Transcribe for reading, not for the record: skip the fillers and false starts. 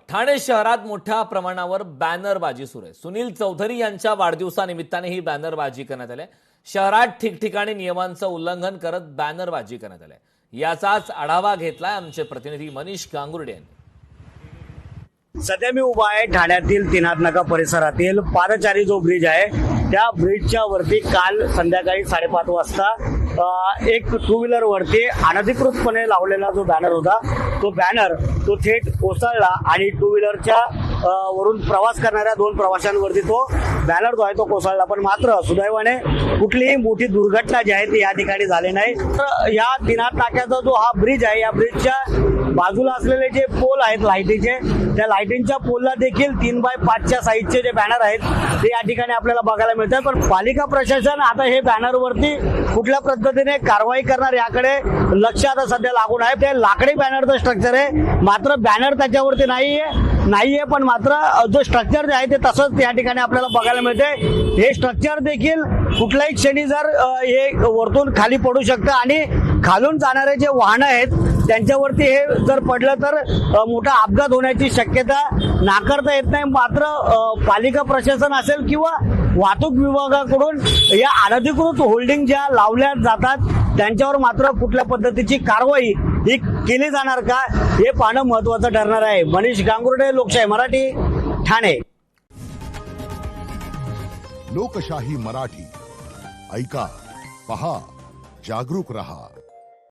ठाणे शहरात मोठ्या प्रमाणावर बॅनरबाजी सुरू आहे। सुनील चौधरी यांच्या वाढदिवसानिमित्ताने ही बॅनरबाजी करण्यात आली। शहरात ठिकठिकाणी नियमांचं उल्लंघन करत बॅनरबाजी करण्यात आली। याचाच आढावा घेतलाय आमचे प्रतिनिधी मनीष गांगुर्डे यांनी। सध्या मी उभा आहे ठाण्यातील तीनाथ नाका परिसरातील पादचारी जो ब्रिज आहे त्या ब्रिजच्या वरती काल संध्याकाळी 5:30 वाजता एक टू व्हीलर वरती अनधिकृतपणे लावलेला जो बॅनर होता तो बॅनर थेट कोसळला आणि टू व्हीलरच्या वरून प्रवास करणाऱ्या 2 प्रवाशांवरती तो बॅनर जो आहे तो कोसळला। पण मात्र सुदैवाने कुठलीही मोठी दुर्घटना जी आहे ती या ठिकाणी झाली नाही। तर या तीनाथ नाक्याचा जो हा ब्रिज आहे या ब्रिजच्या बाजूला असलेले जे पोल आहेत लाईटीचे त्या लाईटिंगच्या पोलला देखील 3x5च्या साईजचे जे बॅनर आहेत ते या ठिकाणी आपल्याला बघायला मिळतात। पण पालिका प्रशासन आता हे बॅनरवरती कुठल्या पद्धतीने कारवाई करणार याकडे लक्ष आता सध्या लागून आहे। ते लाकडी बॅनरचं स्ट्रक्चर आहे, मात्र बॅनर त्याच्यावरती नाहीये पण मात्र जो स्ट्रक्चर जे आहे ते तसंच या ठिकाणी आपल्याला बघायला मिळते। हे स्ट्रक्चर देखील कुठल्याही क्षणी जर हे वरतून खाली पडू शकतं आणि खालून जाणारे जे वाहनं आहेत त्यांच्यावरती हे जर पडलं तर मोठा अपघात होण्याची शक्यता नाकारता येत नाही। मात्र पालिका प्रशासन असेल किंवा वाहतूक विभागाकडून या अनधिकृत होल्डिंग ज्या लावल्या जातात त्यांच्यावर मात्र कुठल्या पद्धतीची कारवाई ही केली जाणार का हे पाहणं महत्वाचं ठरणार आहे। मनीष गांगुर्डे, लोकशाही मराठी, ठाणे। लोकशाही मराठी ऐका, पहा, जागरूक रहा।